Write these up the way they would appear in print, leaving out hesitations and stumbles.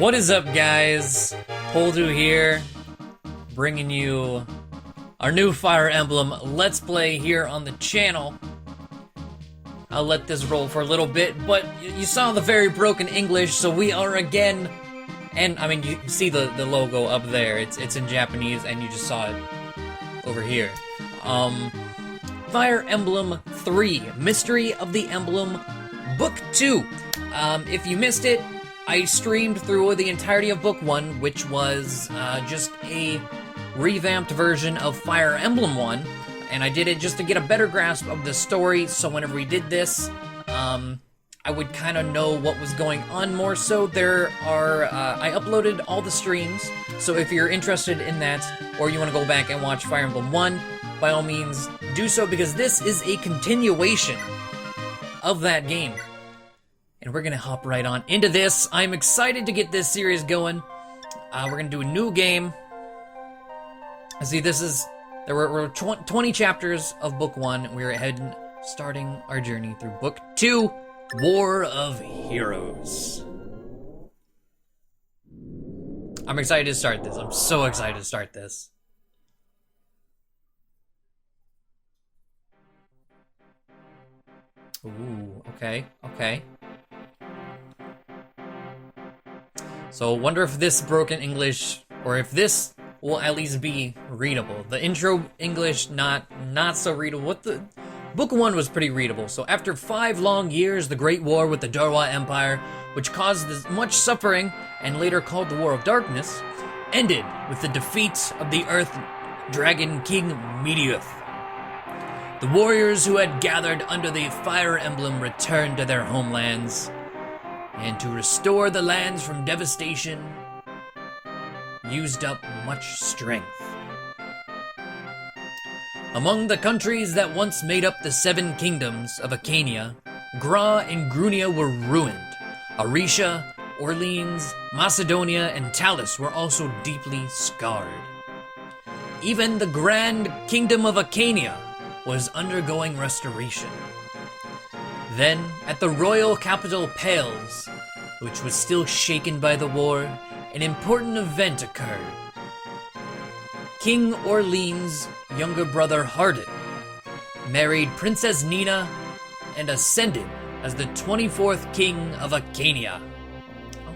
What is up, guys? Poledoo here, bringing you our new Fire Emblem Let's Play here on the channel. I'll let this roll for a little bit, but you saw the very broken English, so we are again, and I mean, you see the logo up there. It's in Japanese, and you just saw it over here. Fire Emblem 3, Mystery of the Emblem, Book 2. If you missed it, I streamed through the entirety of Book 1, which was just a revamped version of Fire Emblem 1, and I did it just to get a better grasp of the story, so whenever we did this, I would kind of know what was going on more. So there are, I uploaded all the streams, so if you're interested in that, or you want to go back and watch Fire Emblem 1, by all means, do so, because this is a continuation of that game. And we're gonna hop right on into this. I'm excited to get this series going. We're gonna do a new game. See, there were 20 chapters of Book 1. We're starting our journey through Book 2, War of Heroes. I'm excited to start this. I'm so excited to start this. Ooh, okay. So, wonder if this broken English, or if this will at least be readable. The intro English, not so readable. Book 1 was pretty readable. So, after 5 long years, the Great War with the Darwa Empire, which caused much suffering, and later called the War of Darkness, ended with the defeat of the Earth Dragon King Mediuth. The warriors who had gathered under the Fire Emblem returned to their homelands, and to restore the lands from devastation, used up much strength. Among the countries that once made up the 7 kingdoms of Achaeania, Gra and Grunia were ruined. Arisha, Orleans, Macedonia, and Talus were also deeply scarred. Even the Grand Kingdom of Achaeania was undergoing restoration. Then, at the royal capital Pales, which was still shaken by the war, an important event occurred. King Orleans' younger brother Hardin married Princess Nina and ascended as the 24th king of Achaeania.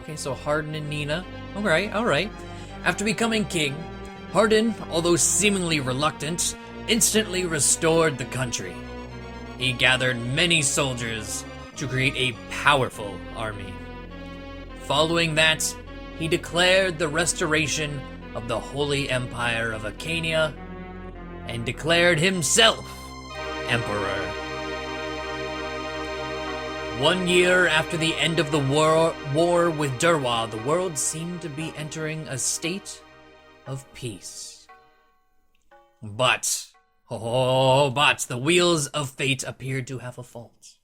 Okay, so Hardin and Nina. Alright. After becoming king, Hardin, although seemingly reluctant, instantly restored the country. He gathered many soldiers to create a powerful army. Following that, he declared the restoration of the Holy Empire of Achaeania and declared himself emperor. 1 year after the end of the war with Darwa, the world seemed to be entering a state of peace. But the wheels of fate appeared to have a fault.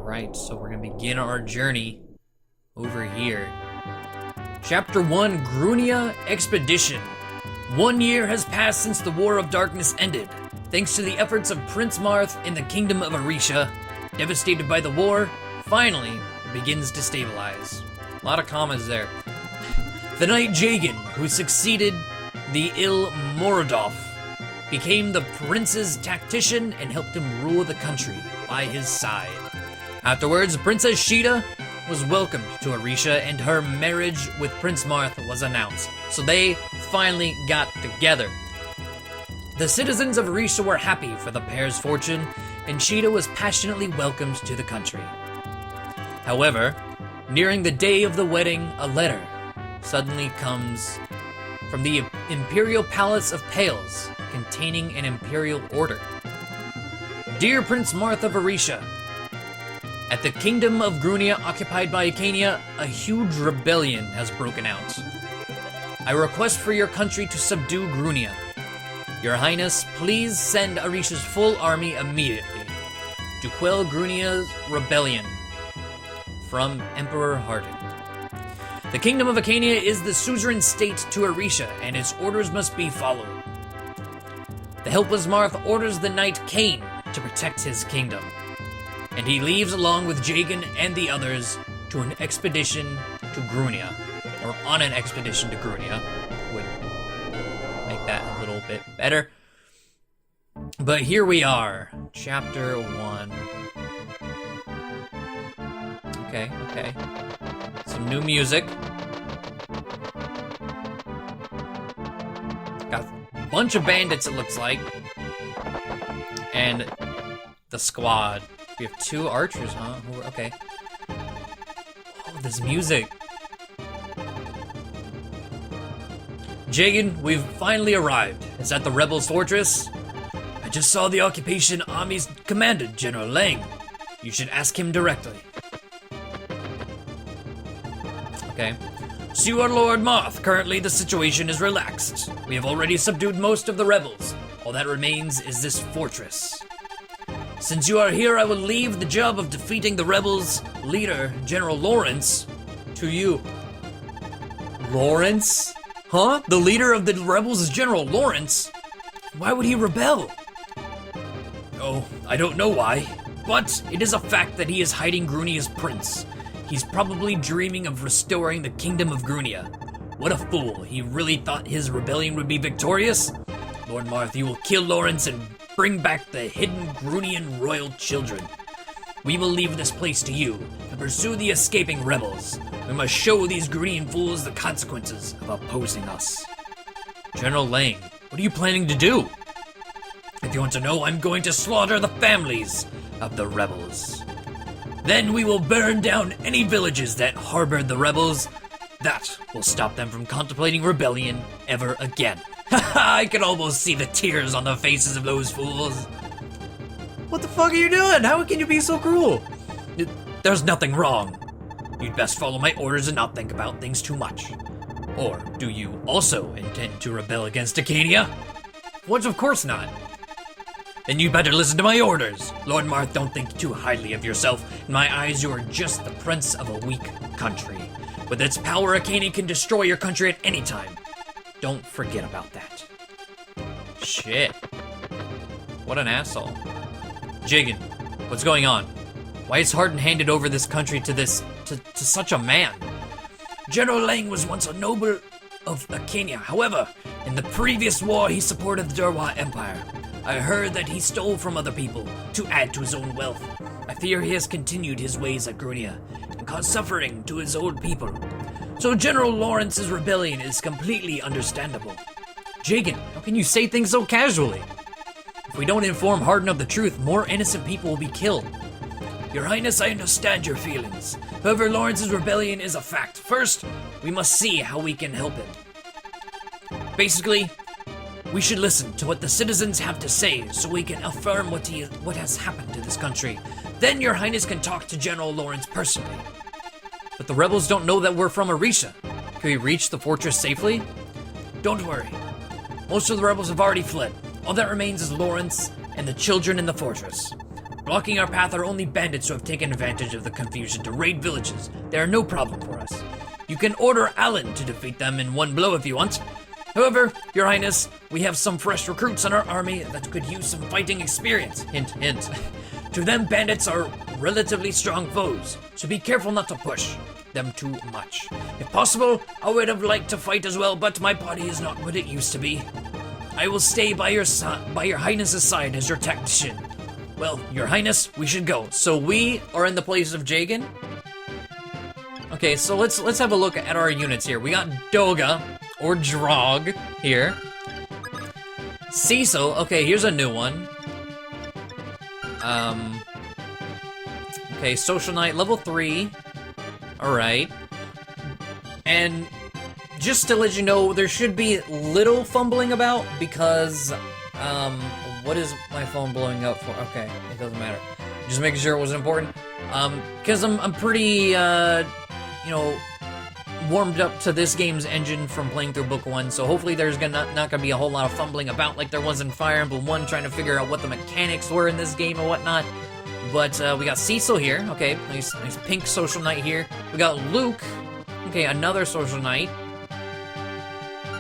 Alright, so we're gonna begin our journey over here. Chapter 1, Grunia Expedition. 1 year has passed since the War of Darkness ended. Thanks to the efforts of Prince Marth in the Kingdom of Arisha, devastated by the war, finally begins to stabilize. A lot of commas there. The knight Jagan, who succeeded the ill Morodov, became the prince's tactician and helped him rule the country by his side. Afterwards, Princess Sheeta was welcomed to Arisha and her marriage with Prince Marth was announced. So they finally got together. The citizens of Arisha were happy for the pair's fortune, and Sheeta was passionately welcomed to the country. However, nearing the day of the wedding, a letter suddenly comes from the Imperial Palace of Pales, containing an imperial order. Dear Prince Marth of Arisha, at the Kingdom of Grunia occupied by Achaeania, a huge rebellion has broken out. I request for your country to subdue Grunia. Your Highness, please send Arisha's full army immediately to quell Grunia's rebellion. From Emperor Hardin. The Kingdom of Achaeania is the suzerain state to Arisha, and its orders must be followed. The helpless Marth orders the knight Cain to protect his kingdom, and he leaves along with Jagan and the others to an expedition to Grunia, or on an expedition to Grunia, would make that a little bit better. But here we are, chapter 1. Okay. Some new music. Got a bunch of bandits, it looks like. And the squad. We have 2 archers, huh? Okay. Oh, this music. Jagan, we've finally arrived. It's at the rebels' fortress. I just saw the occupation army's commander, General Lang. You should ask him directly. Okay. So you are Lord Marth. Currently, the situation is relaxed. We have already subdued most of the rebels. All that remains is this fortress. Since you are here, I will leave the job of defeating the rebels' leader, General Lawrence, to you. Lawrence? Huh? The leader of the rebels is General Lawrence? Why would he rebel? Oh, I don't know why, but it is a fact that he is hiding Grunia's prince. He's probably dreaming of restoring the kingdom of Grunia. What a fool. He really thought his rebellion would be victorious? Lord Marth, you will kill Lawrence and bring back the hidden Grunian royal children. We will leave this place to you and pursue the escaping rebels. We must show these Grunian fools the consequences of opposing us. General Lang, what are you planning to do? If you want to know, I'm going to slaughter the families of the rebels. Then we will burn down any villages that harbored the rebels. That will stop them from contemplating rebellion ever again. I can almost see the tears on the faces of those fools. What the fuck are you doing? How can you be so cruel? There's nothing wrong. You'd best follow my orders and not think about things too much. Or do you also intend to rebel against Acania? What? Of course not. Then you better listen to my orders. Lord Marth, don't think too highly of yourself. In my eyes, you are just the prince of a weak country. With its power, Acania can destroy your country at any time. Don't forget about that. Shit. What an asshole. Jagan, what's going on? Why is Hardin handed over this country to such a man? General Lang was once a noble of Acania. However, in the previous war, he supported the Durwa Empire. I heard that he stole from other people to add to his own wealth. I fear he has continued his ways at Grunia and caused suffering to his old people. So General Lawrence's rebellion is completely understandable. Jagan, how can you say things so casually? If we don't inform Hardin of the truth, more innocent people will be killed. Your Highness, I understand your feelings. However, Lawrence's rebellion is a fact. First, we must see how we can help him. Basically, we should listen to what the citizens have to say so we can affirm what has happened to this country. Then your Highness can talk to General Lawrence personally. But the rebels don't know that we're from Arisha. Can we reach the fortress safely? Don't worry. Most of the rebels have already fled. All that remains is Lawrence and the children in the fortress. Blocking our path are only bandits who have taken advantage of the confusion to raid villages. They are no problem for us. You can order Alan to defeat them in one blow if you want. However, Your Highness, we have some fresh recruits in our army that could use some fighting experience. Hint, hint. To them, bandits are relatively strong foes, so be careful not to push them too much. If possible, I would have liked to fight as well, but my body is not what it used to be. I will stay by your Highness's side as your tactician. Well, Your Highness, we should go. So we are in the place of Jagan. Okay, so let's have a look at our units here. We got Doga, or Drog, here. Cecil, okay, here's a new one. Okay, Social Knight, level 3. Alright. And just to let you know, there should be little fumbling about because, what is my phone blowing up for? Okay, it doesn't matter. Just making sure it wasn't important. Because I'm pretty, you know, warmed up to this game's engine from playing through Book 1, so hopefully there's not gonna be a whole lot of fumbling about like there was in Fire Emblem 1, trying to figure out what the mechanics were in this game and whatnot. But we got Cecil here, okay, nice pink Social Knight here. We got Luke, okay, another Social Knight.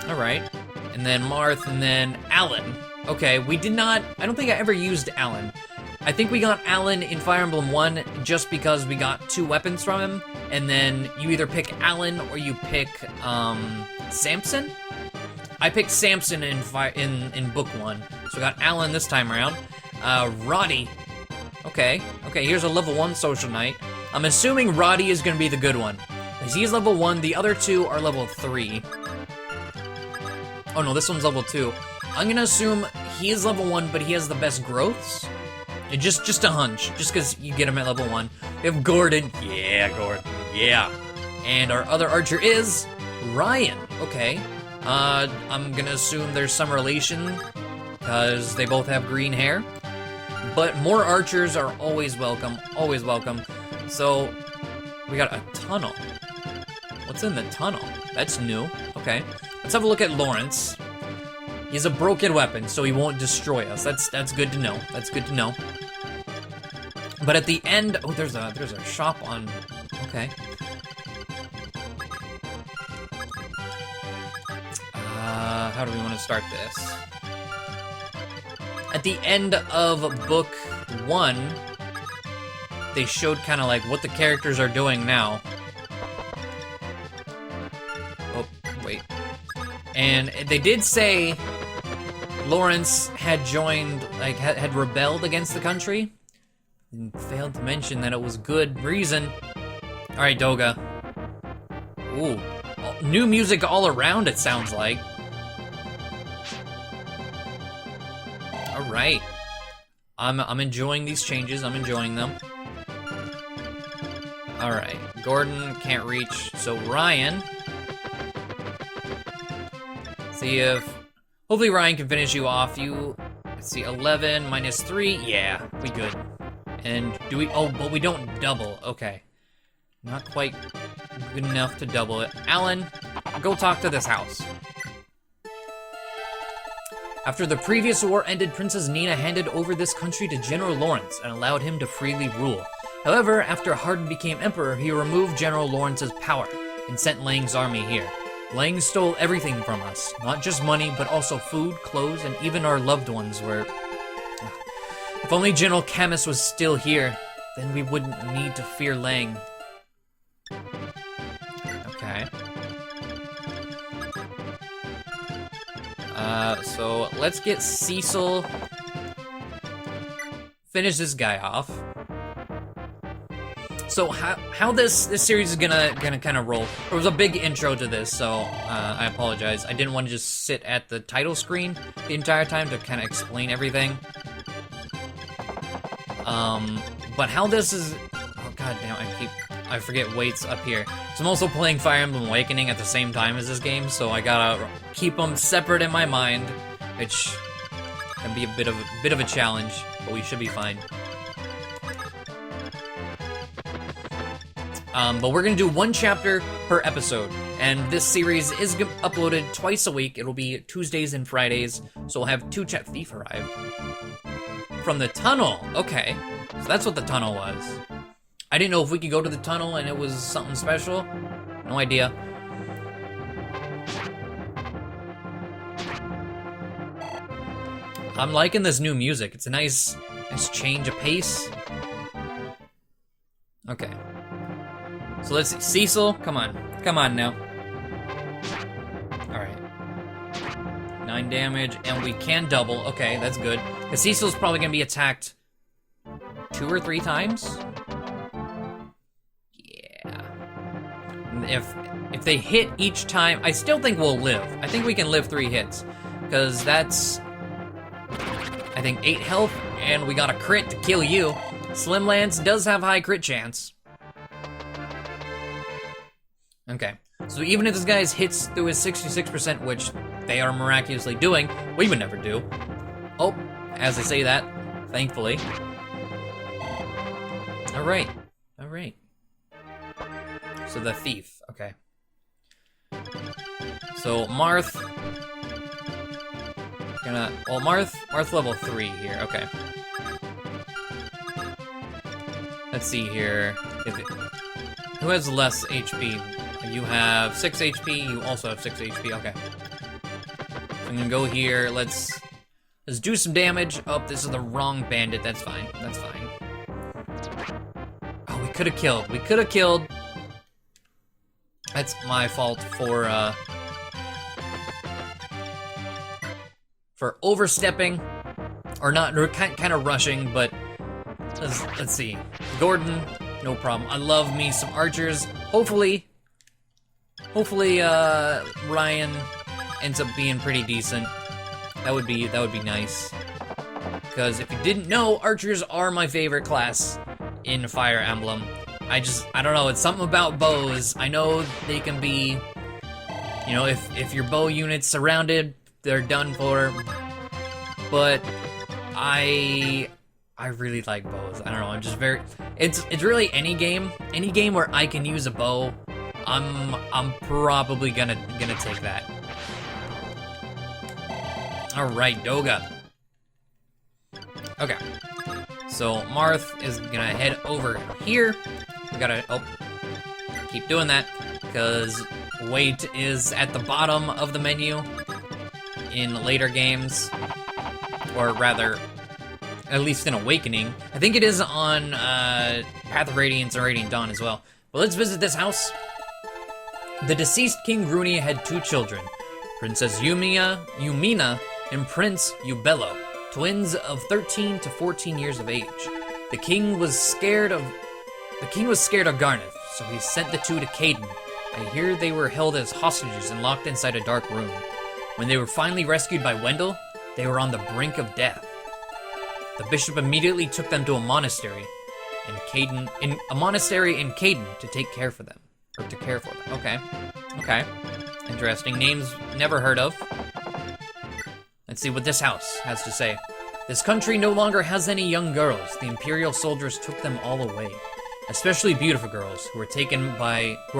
Alright, and then Marth, and then Alan. Okay, we did not, I don't think I ever used Alan. I think we got Alan in Fire Emblem 1 just because we got 2 weapons from him, and then you either pick Alan or you pick Samson. I picked Samson in book 1, so I got Alan this time around. Roddy. Okay, here's a level 1 social knight. I'm assuming Roddy is gonna be the good one, because he's level 1, the other 2 are level 3. Oh no, this one's level 2. I'm gonna assume he is level 1, but he has the best growths. Just a hunch, just because you get him at level 1. We have Gordon. Yeah, Gordon. Yeah. And our other archer is Ryan. Okay. I'm gonna assume there's some relation, because they both have green hair. But more archers are always welcome, always welcome. So, we got a tunnel. What's in the tunnel? That's new. Okay. Let's have a look at Lawrence. He has a broken weapon, so he won't destroy us. That's good to know. That's good to know. But at the end, oh, there's a shop on. Okay. How do we want to start this? At the end of book 1, they showed kind of like what the characters are doing now. Oh, wait. And they did say Lawrence had joined, like, had rebelled against the country. And failed to mention that it was good reason. Alright, Doga. Ooh. New music all around, it sounds like. Alright. I'm enjoying these changes. I'm enjoying them. Alright. Gordon can't reach. So Ryan. See if... Hopefully Ryan can finish you off. Let's see, 11 minus 3. Yeah, we good. And do we... Oh, but we don't double. Okay. Not quite good enough to double it. Alan, go talk to this house. After the previous war ended, Princess Nina handed over this country to General Lawrence and allowed him to freely rule. However, after Hardin became emperor, he removed General Lawrence's power and sent Lang's army here. Lang stole everything from us, not just money, but also food, clothes, and even our loved ones were... If only General Camus was still here, then we wouldn't need to fear Lang. Okay. So let's get Cecil. Finish this guy off. So how this series is gonna kind of roll? There was a big intro to this, so I apologize. I didn't want to just sit at the title screen the entire time to kind of explain everything. But how this is... Oh, god damn, I forget weights up here. So I'm also playing Fire Emblem Awakening at the same time as this game, so I gotta keep them separate in my mind, which can be a bit of a challenge, but we should be fine. But we're gonna do 1 chapter per episode, and this series is uploaded twice a week. It'll be Tuesdays and Fridays, so we'll have 2 chapters. Thief arrived. From the tunnel, okay. So that's what the tunnel was. I didn't know if we could go to the tunnel and it was something special. No idea. I'm liking this new music. It's a nice change of pace. Okay. So let's see. Cecil, come on. Come on now. Alright. 9 damage, and we can double. Okay, that's good. Because Cecil's probably going to be attacked 2 or 3 times. Yeah. If they hit each time, I still think we'll live. I think we can live 3 hits. Because that's, I think, 8 health, and we got a crit to kill you. Slim Lance does have high crit chance. Okay. So even if this guy hits through his 66%, which they are miraculously doing, we would never do. Oh, as I say that, thankfully. Alright. Alright. So the thief, okay. So Marth. Marth level 3 here, okay. Let's see here. Who has less HP? You have 6 HP, you also have 6 HP, okay. I'm gonna go here, let's do some damage. Oh, this is the wrong bandit, that's fine, that's fine. Oh, we could've killed, That's my fault for overstepping, or not, or kind of rushing, but let's see. Gordon, no problem. I love me some archers. Hopefully, Ryan ends up being pretty decent. That would be nice. Because if you didn't know, archers are my favorite class in Fire Emblem. I don't know, it's something about bows. I know they can be, you know, if your bow unit's surrounded, they're done for. But I really like bows. I don't know, I'm just very, it's really any game where I can use a bow, I'm probably gonna take that. Alright, Doga. Okay. So Marth is gonna head over here. We gotta, keep doing that, because wait is at the bottom of the menu in later games, or rather, at least in Awakening. I think it is on Path of Radiance and Radiant Dawn as well. But let's visit this house. The deceased King Grunia had 2 children, Princess Yumina and Prince Ubello, twins of 13 to 14 years of age. The king was scared of Garneth, so he sent the 2 to Caden. I hear they were held as hostages and locked inside a dark room. When they were finally rescued by Wendell, they were on the brink of death. The bishop immediately took them to a monastery in Caden to take care for them. Or to care for them. Okay. Interesting. Names never heard of. Let's see what this house has to say. This country no longer has any young girls. The Imperial soldiers took them all away. Especially beautiful girls, who are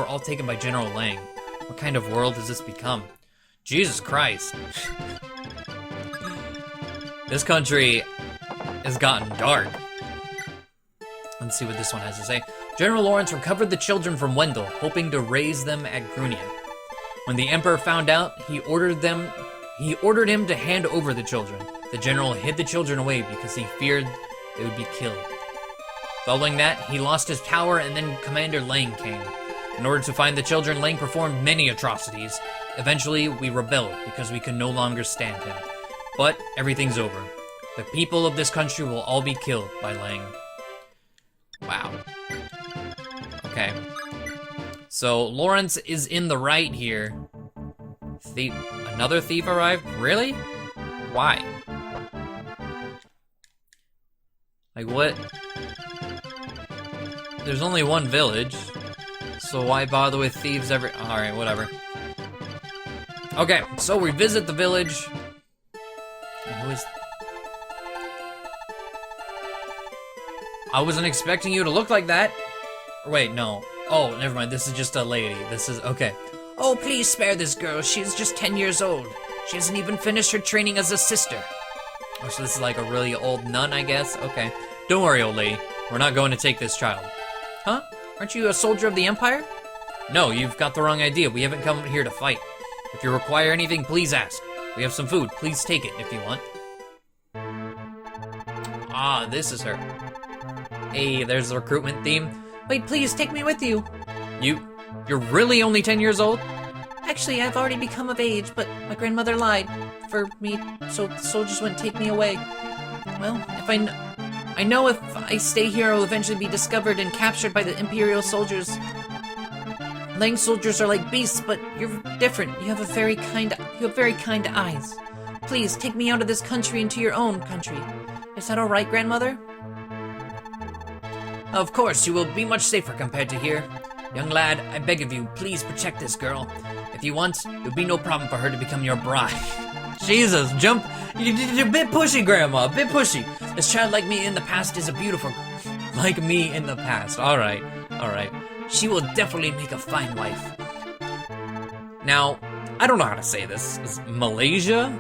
all taken by General Lang. What kind of world has this become? Jesus Christ. This country has gotten dark. Let's see what this one has to say. General Lawrence recovered the children from Wendell, hoping to raise them at Grunia. When the Emperor found out, he ordered him to hand over the children. The general hid the children away because he feared they would be killed. Following that, he lost his power, and then Commander Lang came. In order to find the children, Lang performed many atrocities. Eventually, we rebelled because we could no longer stand him. But everything's over. The people of this country will all be killed by Lang. Wow. Okay. So, Lawrence is in the right here. Another thief arrived? Really? Why? Like, what? There's only one village, so why bother with thieves every— Alright, whatever. Okay, so we visit the village. And who is— I wasn't expecting you to look like that. Or wait, no. Oh, never mind, this is just a lady. This is— okay. Oh, please spare this girl. She's just 10 years old. She hasn't even finished her training as a sister. Oh, so this is like a really old nun, I guess? Okay. Don't worry, old lady. We're not going to take this child. Huh? Aren't you a soldier of the Empire? No, you've got the wrong idea. We haven't come here to fight. If you require anything, please ask. We have some food. Please take it if you want. Ah, this is her. Hey, there's the recruitment theme. Wait, please, take me with you. You're really only 10 years old? Actually, I've already become of age, but my grandmother lied for me, so the soldiers wouldn't take me away. Well, I know if I stay here, I'll eventually be discovered and captured by the Imperial soldiers. Lang soldiers are like beasts, but you're different. You have very kind eyes. Please, take me out of this country into your own country. Is that alright, grandmother? Of course, you will be much safer compared to here. Young lad, I beg of you, please protect this girl. If you want, it would be no problem for her to become your bride. Jesus, jump. You're a bit pushy, Grandma, a bit pushy. This child like me in the past is a beautiful— like me in the past. Alright. She will definitely make a fine wife. Now, I don't know how to say this. Is Malaysia?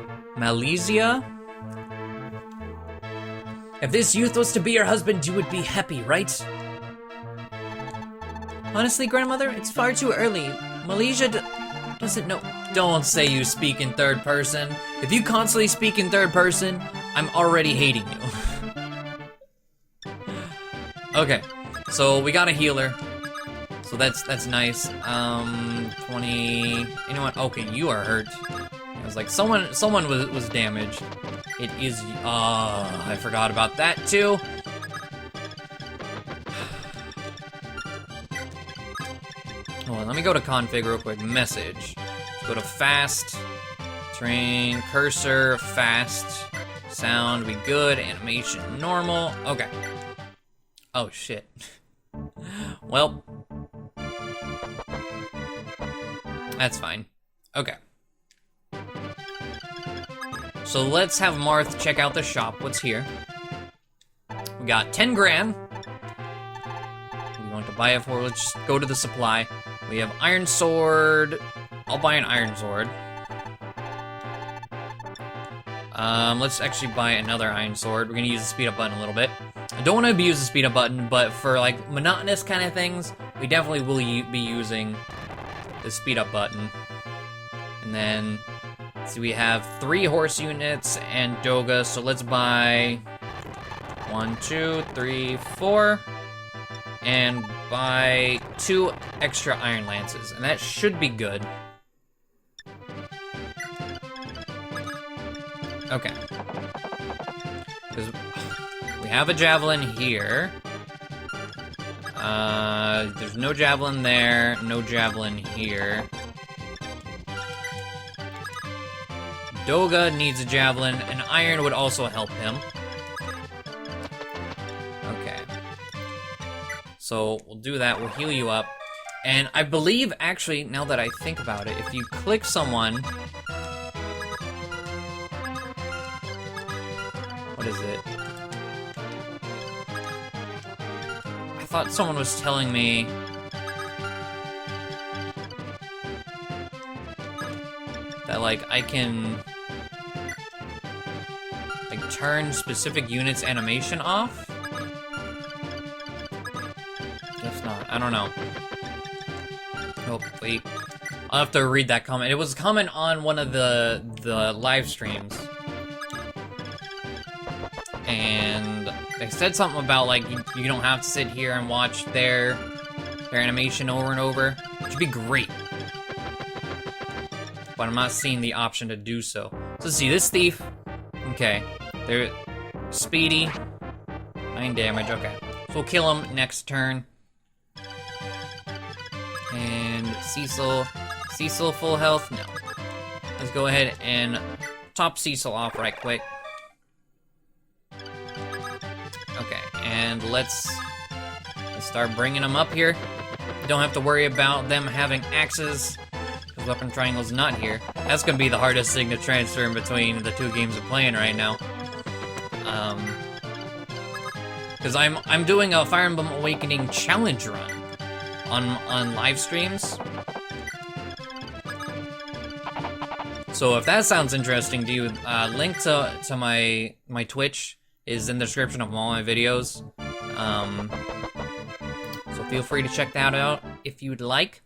If this youth was to be your husband, you would be happy, right? Honestly, grandmother, it's far too early. Malaysia doesn't know— Don't say you speak in third person. If you constantly speak in third person, I'm already hating you. Okay, so we got a healer. So that's nice. 20. Anyone? Okay, you are hurt. I was like, someone was damaged. It is. I forgot about that too. Hold on, let me go to config real quick. Message. Let's go to fast. Terrain, cursor, fast. Sound, be good. Animation, normal. Okay. Oh shit. Well. That's fine. Okay. So let's have Marth check out the shop. What's here? We got 10 grand. We want to buy it for. Let's just go to the supply. We have iron sword. I'll buy an iron sword. Let's actually buy another iron sword. We're gonna use the speed up button a little bit. I don't want to abuse the speed up button, but for like monotonous kind of things, we definitely will be using the speed up button. And then, see, we have 3 horse units and Doga, so let's buy 1, 2, 3, 4, and buy 2 extra iron lances, and that should be good. Okay. Because we have a javelin here. There's no javelin there, no javelin here. Doga needs a javelin, and iron would also help him. Okay. So we'll do that, we'll heal you up. And I believe, actually, now that I think about it, if you click someone... What is it? I thought someone was telling me... that, like, I can... like, turn specific units' animation off? Guess not. I don't know. Oh, wait. I'll have to read that comment. It was a comment on one of the live streams. And they said something about, like, you don't have to sit here and watch their animation over and over, which would be great. But I'm not seeing the option to do so. So let's see, this thief, okay, they're speedy, 9 damage, okay. So we'll kill him next turn. And Cecil full health? No. Let's go ahead and top Cecil off right quick. Okay, and let's start bringing them up here. Don't have to worry about them having axes. Weapon triangle's not here. That's gonna be the hardest thing to transfer in between the 2 games we're playing right now. Because I'm doing a Fire Emblem Awakening challenge run on live streams. So if that sounds interesting to you, link to my Twitch is in the description of all my videos. So feel free to check that out if you'd like.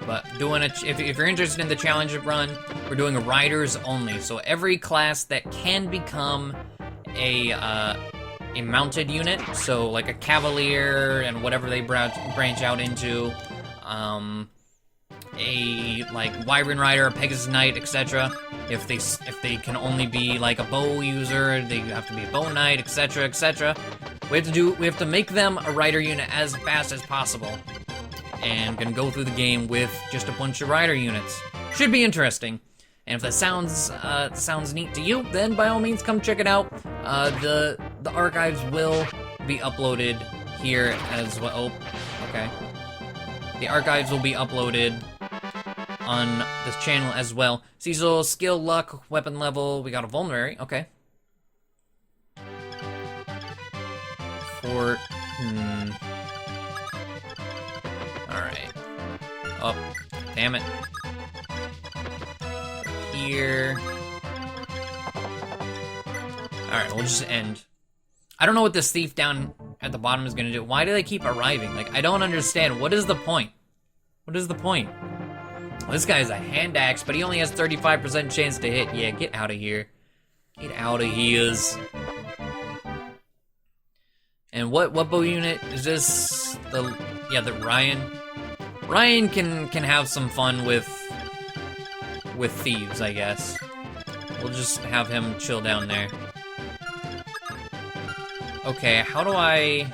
But if you're interested in the challenge run, we're doing riders only. So every class that can become a mounted unit, so like a cavalier and whatever they branch out into, a like wyvern rider, a Pegasus knight, etc. If they can only be like a bow user, they have to be a bow knight, etc., etc. We have to make them a rider unit as fast as possible. And gonna go through the game with just a bunch of rider units. Should be interesting. And if that sounds neat to you, then by all means come check it out. The archives will be uploaded here as well. Oh, okay. The archives will be uploaded on this channel as well. Cecil, skill, luck, weapon level. We got a vulnerary. Okay. Fort. Alright. Oh, damn it. Here. Alright, we'll just end. I don't know what this thief down at the bottom is gonna do. Why do they keep arriving? Like, I don't understand. What is the point? What is the point? Well, this guy's a hand axe, but he only has 35% chance to hit. Yeah, get out of here. Get out of here. And what bow unit is this? yeah, that Ryan can have some fun with thieves, I guess. We'll just have him chill down there. Okay, how do I...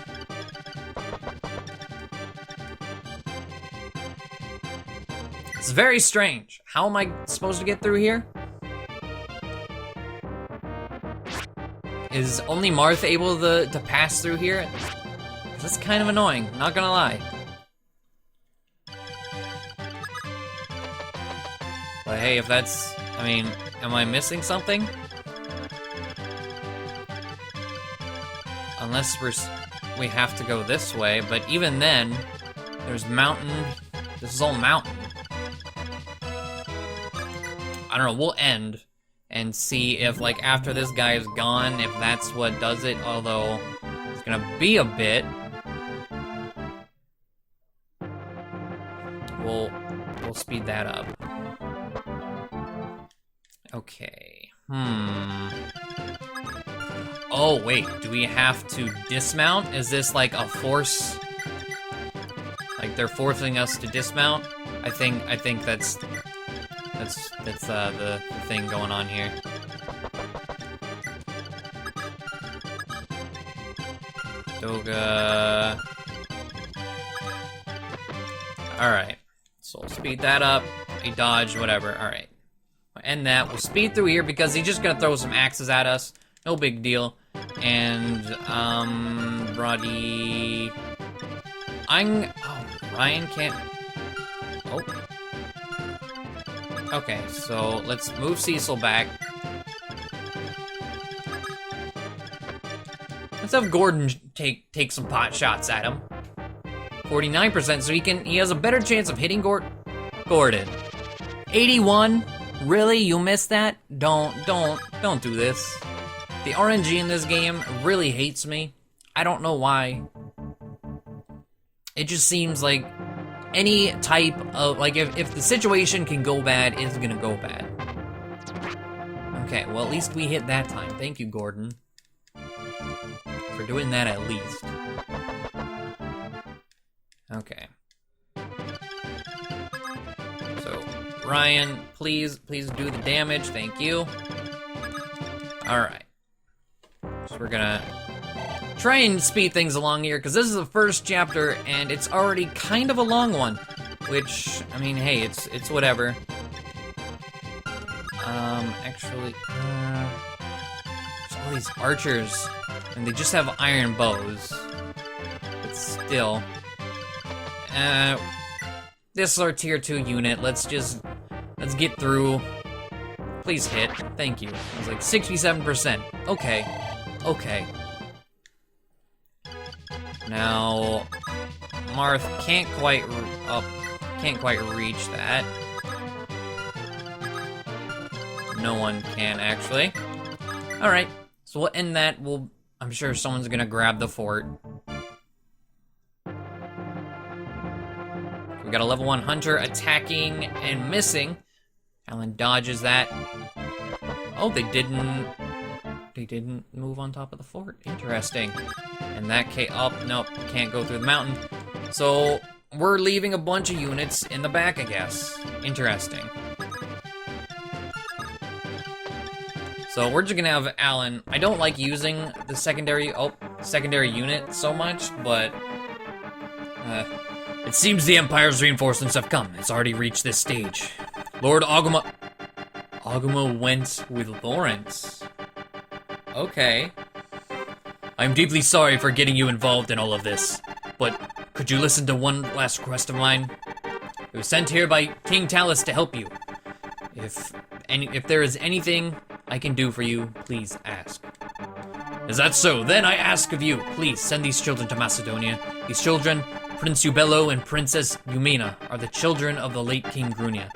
It's very strange. How am I supposed to get through here? Is only Marth able to pass through here? That's kind of annoying, not gonna lie. But hey, if that's... I mean, am I missing something? Unless we have to go this way, but even then, there's mountain. This is all mountain. I don't know, we'll end and see if, like, after this guy is gone, if that's what does it, although it's gonna be a bit. We'll speed that up. Okay. Oh, wait, do we have to dismount? Is this like a force? Like they're forcing us to dismount? I think that's the thing going on here. Doga. Alright. So we'll speed that up. A dodge, whatever. Alright. We'll end that. We'll speed through here because he's just gonna throw some axes at us. No big deal. And, Roddy... Oh, Ryan can't... Oh. Okay, so let's move Cecil back. Let's have Gordon take some pot shots at him. 49%, so he has a better chance of hitting Gordon. 81? Really? You missed that? Don't do this. The RNG in this game really hates me. I don't know why. It just seems like any type of, like, if the situation can go bad, it's gonna go bad. Okay, well, at least we hit that time. Thank you, Gordon. For doing that at least. Okay. So, Ryan, please do the damage. Thank you. Alright. So we're gonna try and speed things along here, because this is the first chapter, and it's already kind of a long one. Which, I mean, hey, it's whatever. Actually, there's all these archers, and they just have iron bows. But still. This is our tier 2 unit. Let's get through. Please hit. Thank you. It was like 67%. Okay. Now, Marth can't quite reach that. No one can, actually. Alright, so we'll end that. I'm sure someone's gonna grab the fort. We got a level 1 hunter attacking and missing. Alan dodges that. Oh, they didn't move on top of the fort. Interesting. In that case, oh, nope, can't go through the mountain. So, we're leaving a bunch of units in the back, I guess. Interesting. So, we're just gonna have Alan. I don't like using the secondary unit so much, but... it seems the Empire's reinforcements have come. It's already reached this stage. Lord Aguma went with Lawrence. Okay. I'm deeply sorry for getting you involved in all of this, but could you listen to one last request of mine? I was sent here by King Talus to help you. If there is anything I can do for you, please ask. Is that so? Then I ask of you, please send these children to Macedonia. These children, Prince Eubello and Princess Eumena, are the children of the late King Grunia.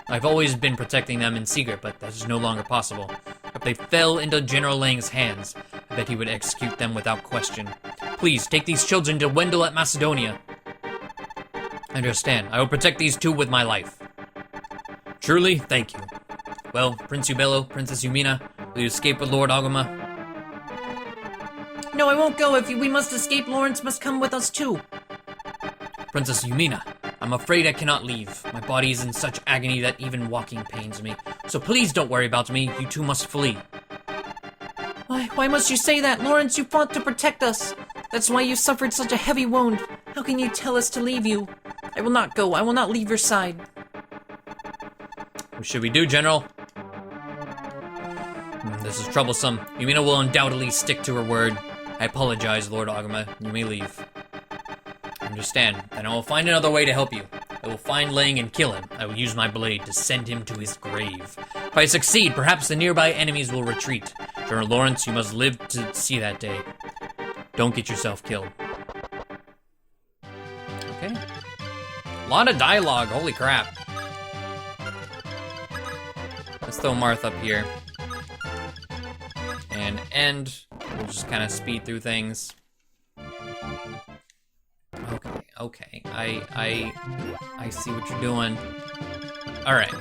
I've always been protecting them in secret, but that is no longer possible. If they fell into General Lang's hands, I bet he would execute them without question. Please, take these children to Wendell at Macedonia. I understand. I will protect these two with my life. Truly, thank you. Well, Prince Eubello, Princess Eumena, will you escape with Lord Aguma? No, I won't go. If we must escape, Lawrence must come with us too. Princess Yumina, I'm afraid I cannot leave. My body is in such agony that even walking pains me. So please don't worry about me. You two must flee. Why must you say that? Lawrence, you fought to protect us. That's why you suffered such a heavy wound. How can you tell us to leave you? I will not go. I will not leave your side. What should we do, General? This is troublesome. Yumina will undoubtedly stick to her word. I apologize, Lord Agama. You may leave. Understand. Then I will find another way to help you. I will find Lang and kill him. I will use my blade to send him to his grave. If I succeed, perhaps the nearby enemies will retreat. General Lawrence, you must live to see that day. Don't get yourself killed. Okay. A lot of dialogue, holy crap. Let's throw Marth up here. And end. We'll just kind of speed through things. Okay. I see what you're doing. Alright.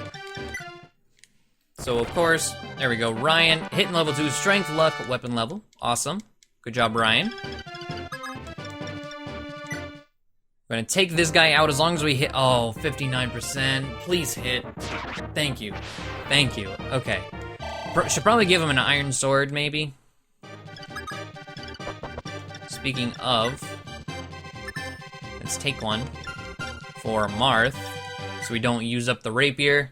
So, of course, there we go. Ryan, hitting level 2, strength, luck, weapon level. Awesome. Good job, Ryan. We're gonna take this guy out as long as we hit. Oh, 59%. Please hit. Thank you. Thank you. Okay. Should probably give him an iron sword, maybe. Speaking of, let's take one for Marth, so we don't use up the rapier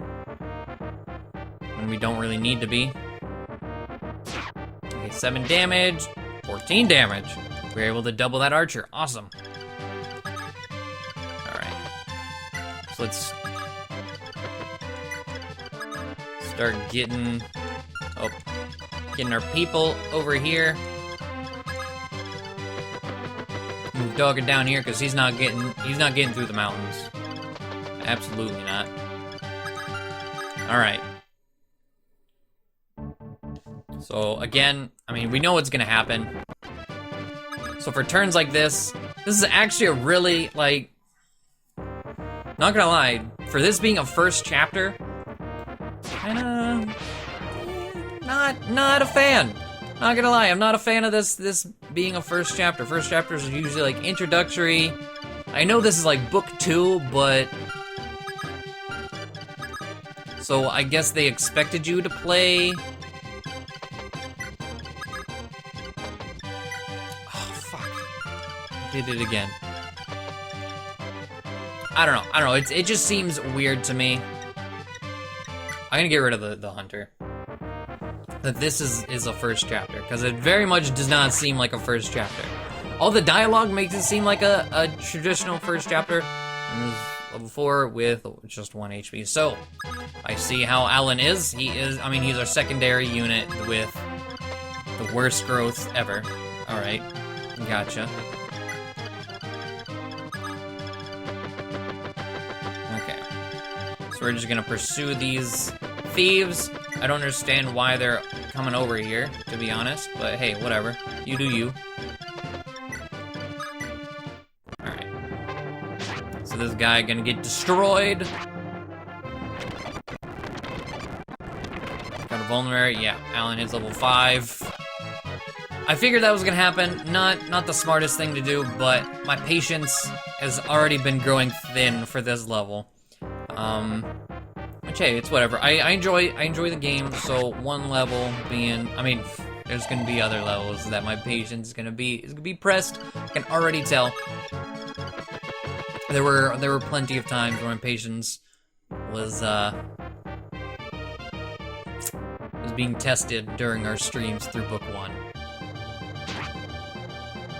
when we don't really need to be. Okay, 7 damage, 14 damage. We're able to double that archer. Awesome. Alright. So let's start getting our people over here. Move Dogger down here because he's not getting through the mountains. Absolutely not. Alright. So again, I mean, we know what's gonna happen. So for turns like this is actually a really, like, not gonna lie, for this being a first chapter, kinda not a fan. Not gonna lie, I'm not a fan of this being a first chapter. First chapters are usually like introductory. I know this is like book 2, but so I guess they expected you to play. Oh fuck. Did it again. I don't know. It just seems weird to me. I'm gonna get rid of the hunter. That this is a first chapter, because it very much does not seem like a first chapter. All the dialogue makes it seem like a traditional first chapter. And this is level 4 with just 1 HP. So, I see how Alan is. He's our secondary unit with the worst growth ever. Alright, gotcha. Okay. So we're just gonna pursue these thieves. I don't understand why they're coming over here, to be honest, but hey, whatever. You do you. Alright. So this guy gonna get destroyed. Got a vulnerary, yeah, Alan hits level 5. I figured that was gonna happen. Not the smartest thing to do, but my patience has already been growing thin for this level. Which, hey, it's whatever. I enjoy the game, so one level being, I mean, there's gonna be other levels that my patience is gonna be pressed. I can already tell. There were plenty of times where my patience was being tested during our streams through book 1.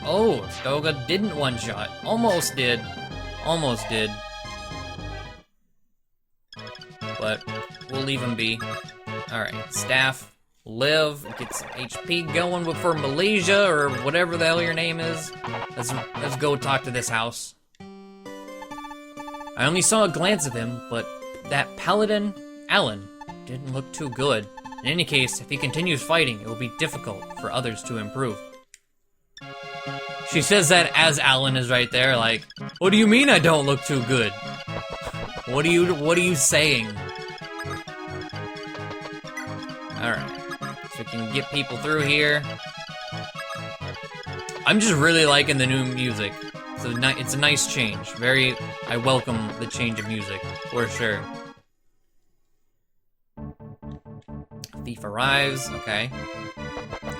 Oh, Doga didn't one-shot. Almost did. But we'll leave him be. Alright, staff, live, get some HP going for Malaysia, or whatever the hell your name is. Let's go talk to this house. I only saw a glance of him, but that paladin, Alan, didn't look too good. In any case, if he continues fighting, it will be difficult for others to improve. She says that as Alan is right there, like, what do you mean I don't look too good? What are you saying? Alright. So we can get people through here. I'm just really liking the new music. It's a nice change. I welcome the change of music, for sure. Thief arrives, okay.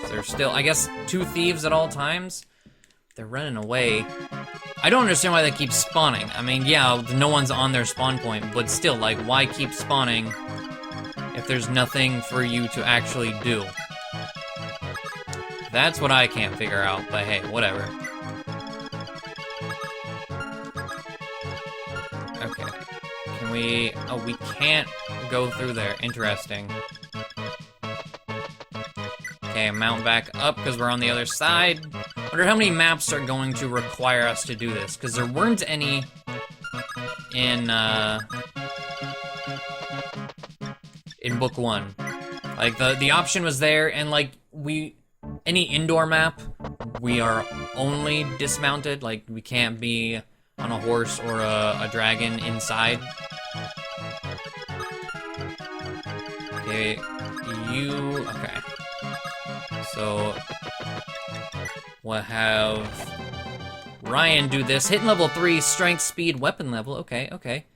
So there's still, I guess, 2 thieves at all times. They're running away. I don't understand why they keep spawning. I mean, yeah, no one's on their spawn point, but still, like, why keep spawning if there's nothing for you to actually do? That's what I can't figure out, but hey, whatever. Okay. Can we... Oh, we can't go through there. Interesting. Okay, mount back up because we're on the other side. Wonder how many maps are going to require us to do this, because there weren't any in book 1. Like, the option was there, and like, any indoor map, we are only dismounted. Like, we can't be on a horse or a dragon inside. Okay, okay. So, we'll have Ryan do this. Hitting level 3, strength, speed, weapon level. Okay, okay.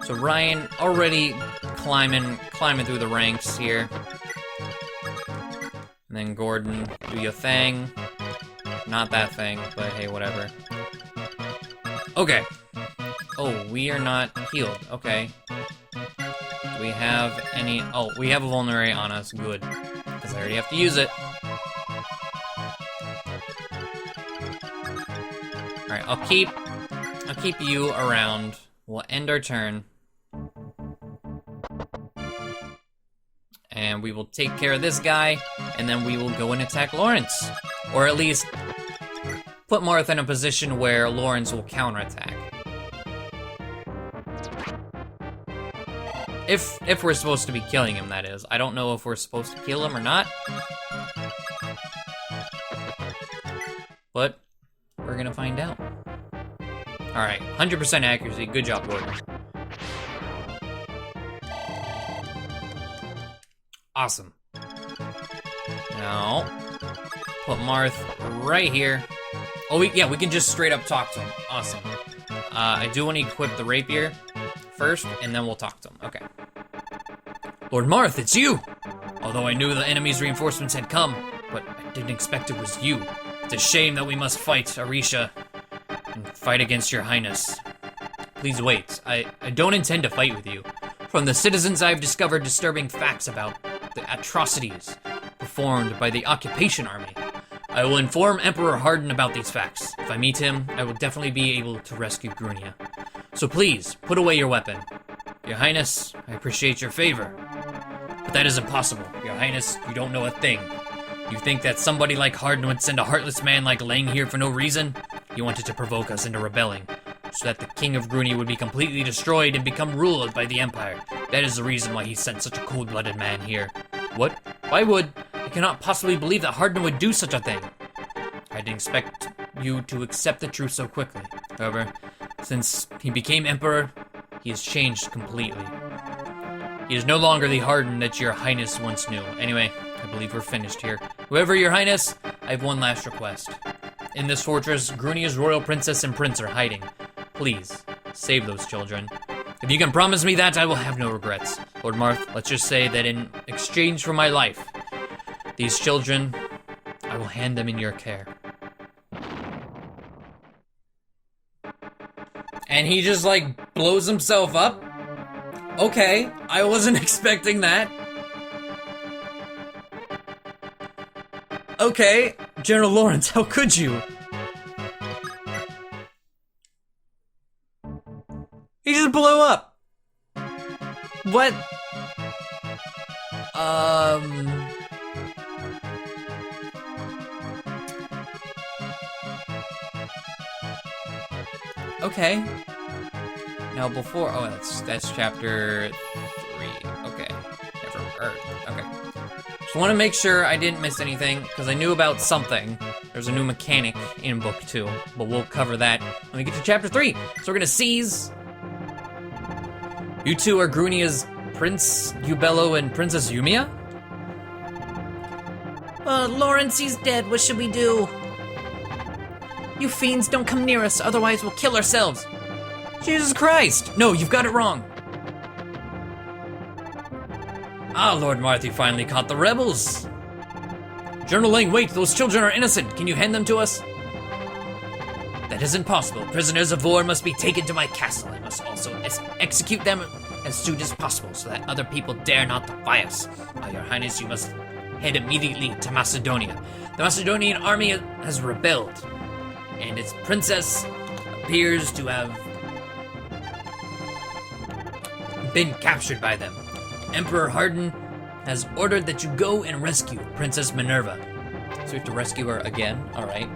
So Ryan already climbing through the ranks here. And then Gordon, do your thing. Not that thing, but hey, whatever. Okay. Oh, we are not healed. Okay. Do we have any... Oh, we have a vulnerary on us. Good. Because I already have to use it. Alright, I'll keep you around. We'll end our turn. And we will take care of this guy, and then we will go and attack Lawrence. Or at least put Martha in a position where Lawrence will counterattack. If we're supposed to be killing him, that is. I don't know if we're supposed to kill him or not. But we're gonna find out. Alright, 100% accuracy. Good job, Gordon. Awesome. Now, put Marth right here. Oh, we can just straight up talk to him. Awesome. I do want to equip the rapier first, and then we'll talk to him. Okay. Lord Marth, it's you! Although I knew the enemy's reinforcements had come, but I didn't expect it was you. It's a shame that we must fight Arisha and fight against your highness. Please wait. I don't intend to fight with you. From the citizens, I've discovered disturbing facts about the atrocities performed by the occupation army. I will inform Emperor Hardin about these facts. If I meet him, I will definitely be able to rescue Grunia. So please, put away your weapon. Your Highness, I appreciate your favor. But that is impossible. Your Highness, you don't know a thing. You think that somebody like Hardin would send a heartless man like Lang here for no reason? He wanted to provoke us into rebelling, so that the king of Grunia would be completely destroyed and become ruled by the Empire. That is the reason why he sent such a cold-blooded man here. What? Why would? I cannot possibly believe that Hardin would do such a thing. I didn't expect you to accept the truth so quickly. However, since he became Emperor, he has changed completely. He is no longer the Hardin that your Highness once knew. Anyway, I believe we're finished here. Whoever your Highness, I have one last request. In this fortress, Grunia's royal princess and prince are hiding. Please, save those children. If you can promise me that, I will have no regrets. Lord Marth, let's just say that in exchange for my life, these children, I will hand them in your care. And he just, like, blows himself up? Okay, I wasn't expecting that. Okay, General Lawrence, how could you? He just blew up. What? Okay. Now before, oh, that's chapter 3. Okay. Okay. Just want to make sure I didn't miss anything, because I knew about something. There's a new mechanic in book 2, but we'll cover that when we get to chapter 3. So we're gonna seize. You two are Grunia's Prince Ubello and Princess Yumia? Lawrence, he's dead. What should we do? You fiends, don't come near us, otherwise we'll kill ourselves. Jesus Christ! No, you've got it wrong. Ah, Lord Marthy finally caught the rebels. General Lang, wait, those children are innocent. Can you hand them to us? That isn't possible. Prisoners of war must be taken to my castle. I must also execute them as soon as possible so that other people dare not defy us. Your Highness, you must head immediately to Macedonia. The Macedonian army has rebelled, and its princess appears to have been captured by them. Emperor Hardin has ordered that you go and rescue Princess Minerva. So we have to rescue her again, alright.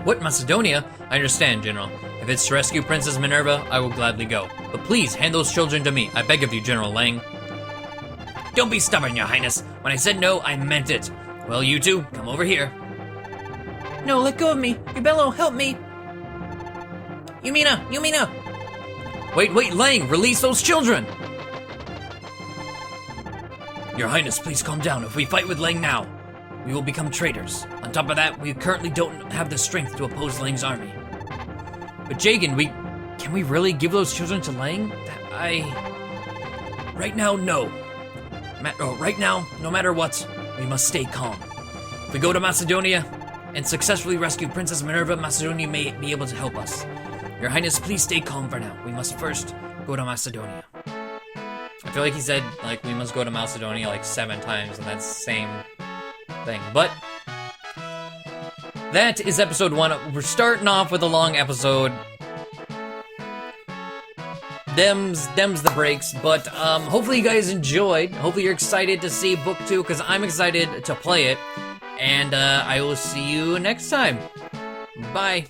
What, Macedonia? I understand, General. If it's to rescue Princess Minerva, I will gladly go. But please, hand those children to me. I beg of you, General Lang. Don't be stubborn, Your Highness. When I said no, I meant it. Well, you two, come over here. No, let go of me. Ubello, help me. Yumina! Wait, Lang, release those children! Your Highness, please calm down. If we fight with Lang now, we will become traitors. On top of that, we currently don't have the strength to oppose Lang's army. But Jagan, can we really give those children to Lang? Right now, no. Right now, no matter what, we must stay calm. If we go to Macedonia and successfully rescue Princess Minerva, Macedonia may be able to help us. Your Highness, please stay calm for now. We must first go to Macedonia. I feel like he said, we must go to Macedonia 7 times in that same thing. But that is episode 1. We're starting off with a long episode. Dems the breaks, but hopefully you guys enjoyed. Hopefully you're excited to see book 2, because I'm excited to play it. And I will see you next time. Bye.